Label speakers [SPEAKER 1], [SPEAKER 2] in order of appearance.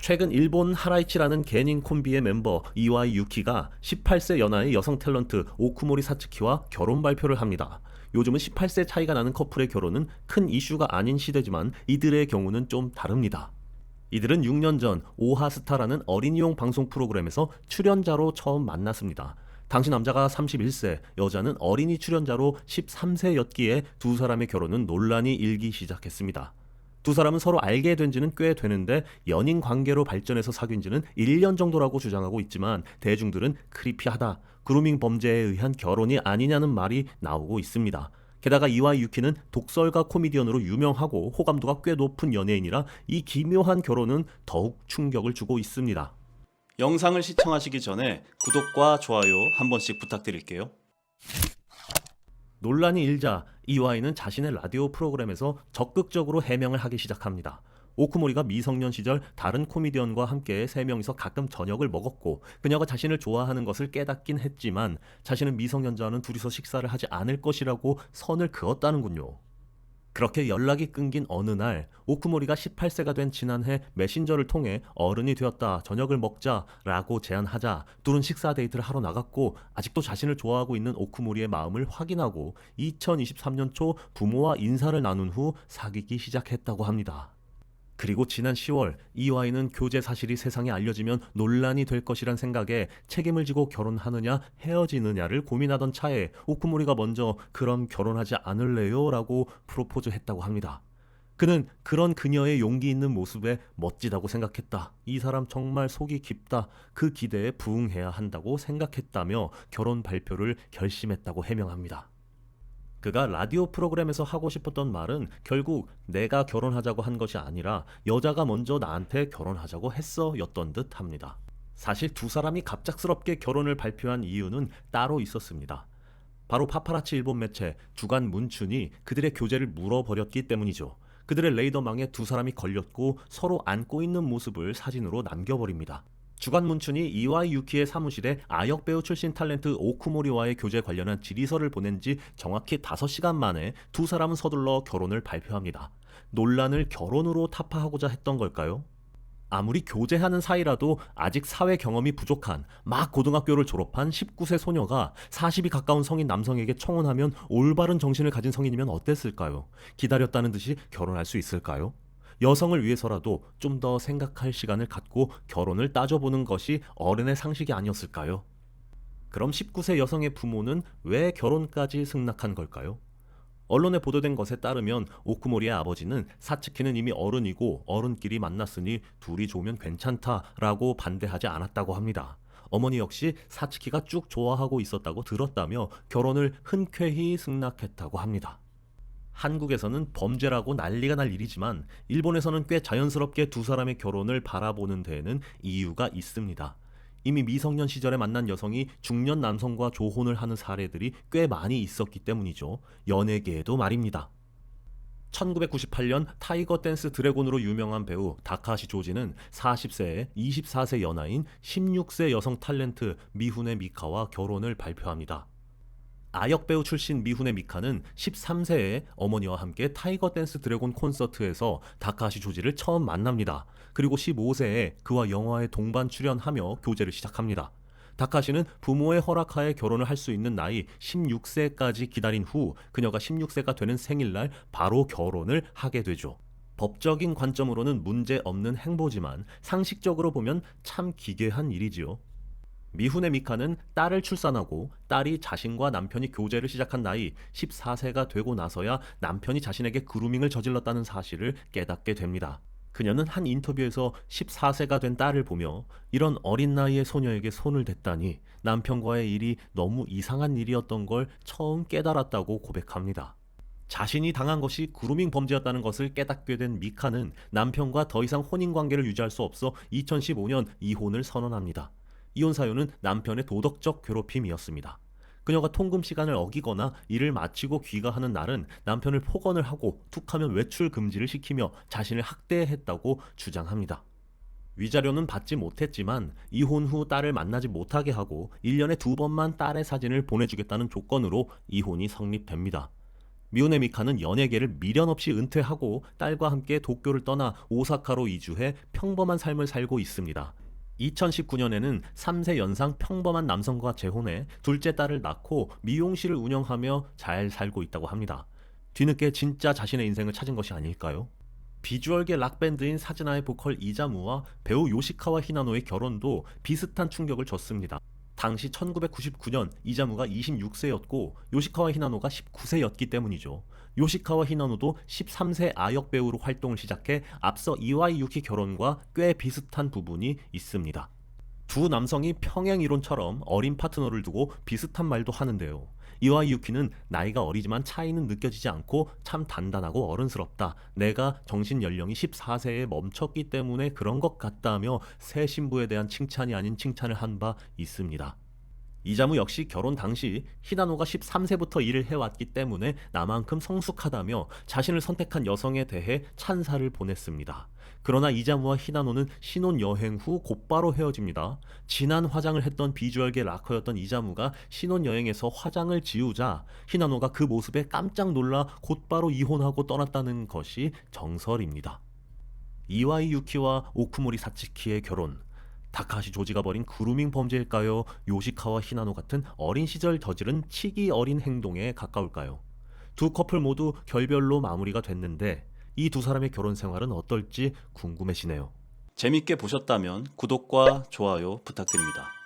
[SPEAKER 1] 최근 일본 하라이치라는 개닌 콤비의 멤버 이와이 유키가 18세 연하의 여성 탤런트 오쿠모리 사츠키와 결혼 발표를 합니다. 요즘은 18세 차이가 나는 커플의 결혼은 큰 이슈가 아닌 시대지만 이들의 경우는 좀 다릅니다. 이들은 6년 전 오하스타라는 어린이용 방송 프로그램에서 출연자로 처음 만났습니다. 당시 남자가 31세, 여자는 어린이 출연자로 13세였기에 두 사람의 결혼은 논란이 일기 시작했습니다. 두 사람은 서로 알게 된 지는 꽤 되는데 연인 관계로 발전해서 사귄 지는 1년 정도라고 주장하고 있지만 대중들은 크리피하다, 그루밍 범죄에 의한 결혼이 아니냐는 말이 나오고 있습니다. 게다가 이와이 유키는 독설가 코미디언으로 유명하고 호감도가 꽤 높은 연예인이라 이 기묘한 결혼은 더욱 충격을 주고 있습니다.
[SPEAKER 2] 영상을 시청하시기 전에 구독과 좋아요 한 번씩 부탁드릴게요.
[SPEAKER 1] 논란이 일자 이와이는 자신의 라디오 프로그램에서 적극적으로 해명을 하기 시작합니다. 오쿠모리가 미성년 시절 다른 코미디언과 함께 3명이서 가끔 저녁을 먹었고 그녀가 자신을 좋아하는 것을 깨닫긴 했지만 자신은 미성년자와는 둘이서 식사를 하지 않을 것이라고 선을 그었다는군요. 그렇게 연락이 끊긴 어느 날 오쿠모리가 18세가 된 지난해 메신저를 통해 어른이 되었다, 저녁을 먹자 라고 제안하자 둘은 식사 데이트를 하러 나갔고 아직도 자신을 좋아하고 있는 오쿠모리의 마음을 확인하고 2023년 초 부모와 인사를 나눈 후 사귀기 시작했다고 합니다. 그리고 지난 10월 이와이는 교제 사실이 세상에 알려지면 논란이 될 것이란 생각에 책임을 지고 결혼하느냐 헤어지느냐를 고민하던 차에 오쿠모리가 먼저 그럼 결혼하지 않을래요? 라고 프로포즈했다고 합니다. 그는 그런 그녀의 용기 있는 모습에 멋지다고 생각했다. 이 사람 정말 속이 깊다. 그 기대에 부응해야 한다고 생각했다며 결혼 발표를 결심했다고 해명합니다. 그가 라디오 프로그램에서 하고 싶었던 말은 결국 내가 결혼하자고 한 것이 아니라 여자가 먼저 나한테 결혼하자고 했어 였던 듯 합니다. 사실 두 사람이 갑작스럽게 결혼을 발표한 이유는 따로 있었습니다. 바로 파파라치 일본 매체 주간 문춘이 그들의 교제를 물어버렸기 때문이죠. 그들의 레이더망에 두 사람이 걸렸고 서로 안고 있는 모습을 사진으로 남겨버립니다. 주간 문춘이 이와이 유키의 사무실에 아역 배우 출신 탤런트 오쿠모리와의 교제 관련한 질의서를 보낸 지 정확히 5시간 만에 두 사람은 서둘러 결혼을 발표합니다. 논란을 결혼으로 타파하고자 했던 걸까요? 아무리 교제하는 사이라도 아직 사회 경험이 부족한 막 고등학교를 졸업한 19세 소녀가 40이 가까운 성인 남성에게 청혼하면 올바른 정신을 가진 성인이면 어땠을까요? 기다렸다는 듯이 결혼할 수 있을까요? 여성을 위해서라도 좀 더 생각할 시간을 갖고 결혼을 따져보는 것이 어른의 상식이 아니었을까요? 그럼 19세 여성의 부모는 왜 결혼까지 승낙한 걸까요? 언론에 보도된 것에 따르면 오쿠모리의 아버지는 사츠키는 이미 어른이고 어른끼리 만났으니 둘이 좋으면 괜찮다라고 반대하지 않았다고 합니다. 어머니 역시 사츠키가 쭉 좋아하고 있었다고 들었다며 결혼을 흔쾌히 승낙했다고 합니다. 한국에서는 범죄라고 난리가 날 일이지만 일본에서는 꽤 자연스럽게 두 사람의 결혼을 바라보는 데에는 이유가 있습니다. 이미 미성년 시절에 만난 여성이 중년 남성과 조혼을 하는 사례들이 꽤 많이 있었기 때문이죠. 연예계에도 말입니다. 1998년 타이거 댄스 드래곤으로 유명한 배우 다카시 조지는 40세에 24세 연하인 16세 여성 탤런트 미후네 미카와 결혼을 발표합니다. 아역 배우 출신 미후네 미카는 13세에 어머니와 함께 타이거 댄스 드래곤 콘서트에서 다카시 조지를 처음 만납니다. 그리고 15세에 그와 영화에 동반 출연하며 교제를 시작합니다. 다카시는 부모의 허락하에 결혼을 할 수 있는 나이 16세까지 기다린 후 그녀가 16세가 되는 생일날 바로 결혼을 하게 되죠. 법적인 관점으로는 문제 없는 행보지만 상식적으로 보면 참 기괴한 일이지요. 미후네 미카는 딸을 출산하고 딸이 자신과 남편이 교제를 시작한 나이 14세가 되고 나서야 남편이 자신에게 그루밍을 저질렀다는 사실을 깨닫게 됩니다. 그녀는 한 인터뷰에서 14세가 된 딸을 보며 이런 어린 나이의 소녀에게 손을 댔다니 남편과의 일이 너무 이상한 일이었던 걸 처음 깨달았다고 고백합니다. 자신이 당한 것이 그루밍 범죄였다는 것을 깨닫게 된 미카는 남편과 더 이상 혼인관계를 유지할 수 없어 2015년 이혼을 선언합니다. 이혼 사유는 남편의 도덕적 괴롭힘이었습니다. 그녀가 통금 시간을 어기거나 일을 마치고 귀가하는 날은 남편을 폭언을 하고 툭하면 외출 금지를 시키며 자신을 학대했다고 주장합니다. 위자료는 받지 못했지만 이혼 후 딸을 만나지 못하게 하고 1년에 2번만 딸의 사진을 보내주겠다는 조건으로 이혼이 성립됩니다. 미혼의 미카는 연예계를 미련 없이 은퇴하고 딸과 함께 도쿄를 떠나 오사카로 이주해 평범한 삶을 살고 있습니다. 2019년에는 3세 연상 평범한 남성과 재혼해 둘째 딸을 낳고 미용실을 운영하며 잘 살고 있다고 합니다. 뒤늦게 진짜 자신의 인생을 찾은 것이 아닐까요? 비주얼계 락밴드인 사즈나의 보컬 이자무와 배우 요시카와 히나노의 결혼도 비슷한 충격을 줬습니다. 당시 1999년 이자무가 26세였고 요시카와 히나노가 19세였기 때문이죠. 요시카와 히나노도 13세 아역 배우로 활동을 시작해 앞서 이와이 유키 결혼과 꽤 비슷한 부분이 있습니다. 두 남성이 평행 이론처럼 어린 파트너를 두고 비슷한 말도 하는데요. 이와이 유키는 나이가 어리지만 차이는 느껴지지 않고 참 단단하고 어른스럽다. 내가 정신 연령이 14세에 멈췄기 때문에 그런 것 같다며 새 신부에 대한 칭찬이 아닌 칭찬을 한 바 있습니다. 이자무 역시 결혼 당시 히나노가 13세부터 일을 해왔기 때문에 나만큼 성숙하다며 자신을 선택한 여성에 대해 찬사를 보냈습니다. 그러나 이자무와 히나노는 신혼여행 후 곧바로 헤어집니다. 진한 화장을 했던 비주얼계 락커였던 이자무가 신혼여행에서 화장을 지우자 히나노가 그 모습에 깜짝 놀라 곧바로 이혼하고 떠났다는 것이 정설입니다. 이와이 유키와 오쿠모리 사츠키의 결혼, 다카하시 조지가 벌인 그루밍 범죄일까요? 요시카와 히나노 같은 어린 시절 저지른 치기 어린 행동에 가까울까요? 두 커플 모두 결별로 마무리가 됐는데 이 두 사람의 결혼 생활은 어떨지 궁금해지네요.
[SPEAKER 2] 재밌게 보셨다면 구독과 좋아요 부탁드립니다.